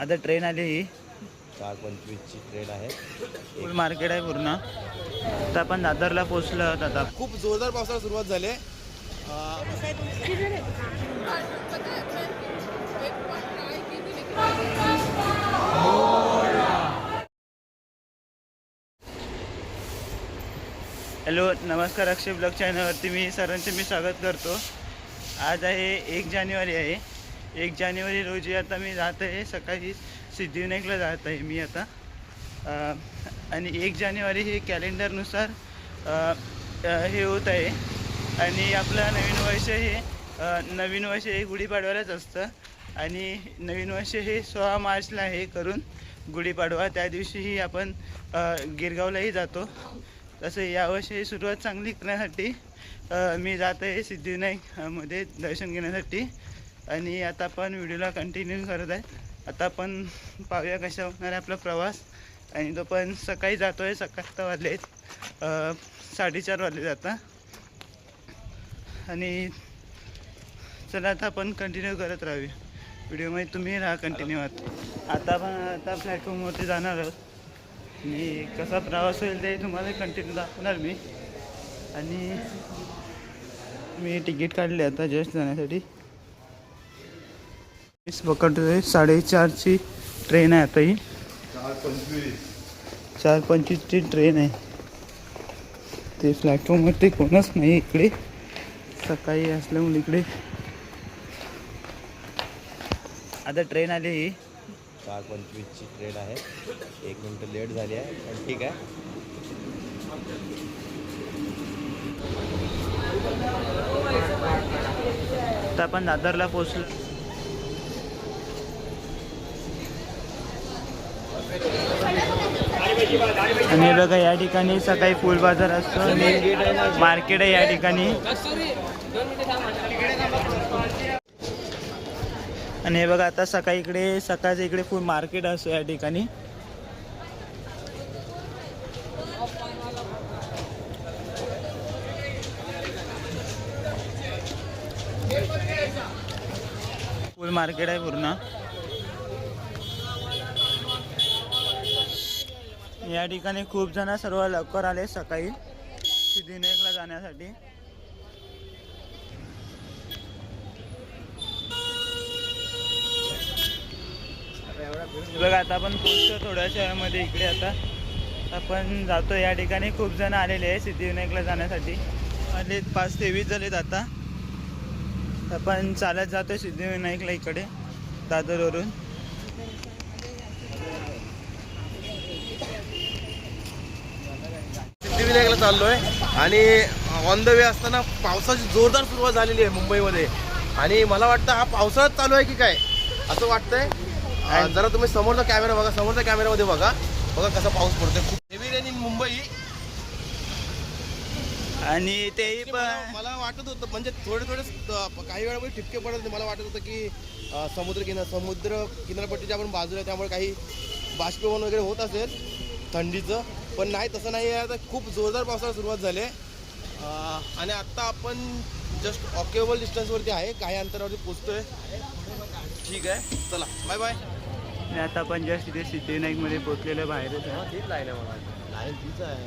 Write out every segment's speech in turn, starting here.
आता ट्रेन आली ही 4:25 ची ट्रेन आहे. फुल मार्केट आहे पूर्ण. आता आपण दादरला पोहोचलो आहोत. आता खूप जोरदार पावसाला सुरुवात झाली. हॅलो नमस्कार, अक्षय ब्लॉग चॅनलवरती सर्वांचे स्वागत करतो. आज आहे 1 जानेवारी आहे. 1 जानेवारी रोजी आता मी जात आहे, सकाळी सिद्धिविनायकला जात आहे मी आता. आणि 1 जानेवारी हे कॅलेंडरनुसार हे होत आहे. आणि आपलं नवीन वर्ष हे गुढीपाडव्यालाच असतं. आणि नवीन वर्ष हे 16 मार्चला आहे करून गुढीपाडवा. त्या दिवशीही आपण गिरगावलाही जातो. तसं यावर्षी सुरुवात चांगली करण्यासाठी मी जात आहे सिद्धिविनायकमध्ये दर्शन घेण्यासाठी. आणि आता आपण व्हिडिओला कंटिन्यू करत आहे. आता आपण पाहूया कशा होणार आहे आपला प्रवास. आणि तो पण सकाळी जातो आहे. सकाळी वाजले 4:30 वाजले जाता. आणि चला आता आपण कंटिन्यू करत राहूया व्हिडिओमध्ये. तुम्ही राहा कंटिन्यू. आता प्लॅटफॉर्मवरती जाणार आहोत. मी कसा प्रवास होईल ते तुम्हाला कंटिन्यू दाखवणार मी. आणि मी तिकीट काढले आता जस्ट जाण्यासाठी. पकडतोय 4:30ची ट्रेन आहे आता ही. 4:25ची ट्रेन आहे. ते प्लॅटफॉर्मवरती कोणच नाही इकडे, सकाळी असल्यामुळे इकडे. आता ट्रेन आली ही 4:25 ची ट्रेन आहे. 1 मिनिट लेट झाली आहे, पण ठीक आहे. आता आपण दादरला पोहोचलो. आणि बघा या ठिकाणी सकाळी फुल बाजार असतो आणि मार्केट आहे या ठिकाणी. आणि हे बघा आता सकाळचं इकडे फुल मार्केट असतो या ठिकाणी. फुल मार्केट आहे पूर्ण. या ठिकाणी खूप जण सर्व लवकर आले सकाळी सिद्धिविनायकला जाण्यासाठी. बघा आता आपण पोहोचतो थोड्याशा वेळामध्ये इकडे. आता आपण जातो या ठिकाणी. खूप जण आलेले आहे सिद्धिविनायकला जाण्यासाठी. आले 5 ते 20 झालेत. आता आपण चालत जातो सिद्धिविनायकला इकडे दादरवरून. सिद्धिविनायकला चाललोय आणि ऑन द वे असताना पावसाची जोरदार सुरुवात झालेली आहे मुंबईमध्ये. आणि मला वाटतं हा पावसाळ्यात चालू आहे की काय असं वाटतंय. जरा तुम्ही समोरचा कॅमेरा बघा, समोरच्या कॅमेरामध्ये बघा कसा पाऊस पडतोय. खूप हेवी रेन इन मुंबई. आणि तेही पण मला वाटत होतं म्हणजे थोडे काही वेळामध्ये ठिपके पडत होते. मला वाटत होतं की समुद्र किनारपट्टीच्या आपण बाजूला आहे, त्यामुळे काही बाष्पीभवन वगैरे होत असेल थंडीचं. पण नाही, तसं नाही आहे. आता खूप जोरदार पावसाला सुरुवात झाली आहे. आणि आत्ता आपण जस्ट वॉकेबल डिस्टन्सवरती आहे, काही अंतरावरती पोचतोय. ठीक आहे, चला बाय बाय. आणि आता आपण जस्ट इथे सिद्धिविनायकमध्ये पोचलेलं बाहेरच आहे. तीच लाईन आहे मला, लाईन तीच आहे.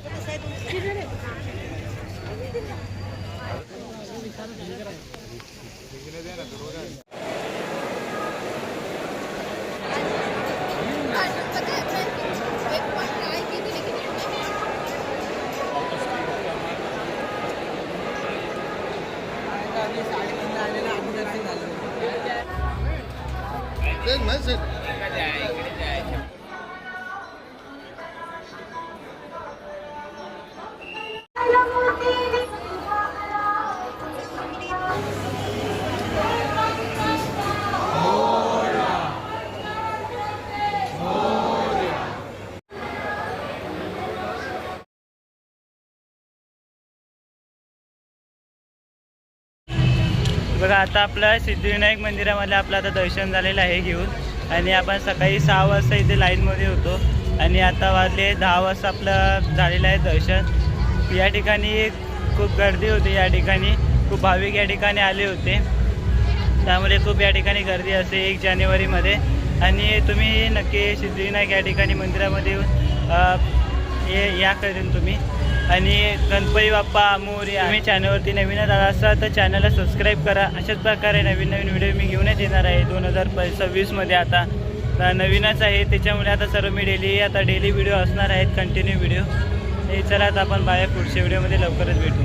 बघा आता आपलं सिद्धिविनायक मंदिरामध्ये आपलं आता दर्शन झालेलं आहे घेऊन. आणि आपण सकाळी 6 वाजता इथे लाईनमध्ये होतो. आणि आता वाजले 10 वाजता आपलं झालेलं आहे दर्शन. या ठिकाणी खूप गर्दी होती. या ठिकाणी खूप भाविक या ठिकाणी आले होते, त्यामुळे खूप या ठिकाणी गर्दी असते 1 जानेवारीमध्ये. आणि तुम्ही नक्की सिद्धिविनायक या ठिकाणी मंदिरामध्ये येऊन या करून तुम्ही. आणि गणपती बाप्पा मोरया. तुम्ही चॅनलवरती नवीनच आला असाल तर चॅनलला सबस्क्राईब करा. अशाच प्रकारे नवीन नवीन व्हिडिओ मी घेऊनच येणार आहे 2026मध्ये. आता नवीनच आहे त्याच्यामुळे आता सर्व मी डेली व्हिडिओ असणार आहेत, कंटिन्यू व्हिडिओ. हे चला आता आपण बाया पुढच्या व्हिडिओमध्ये लवकरच भेटू.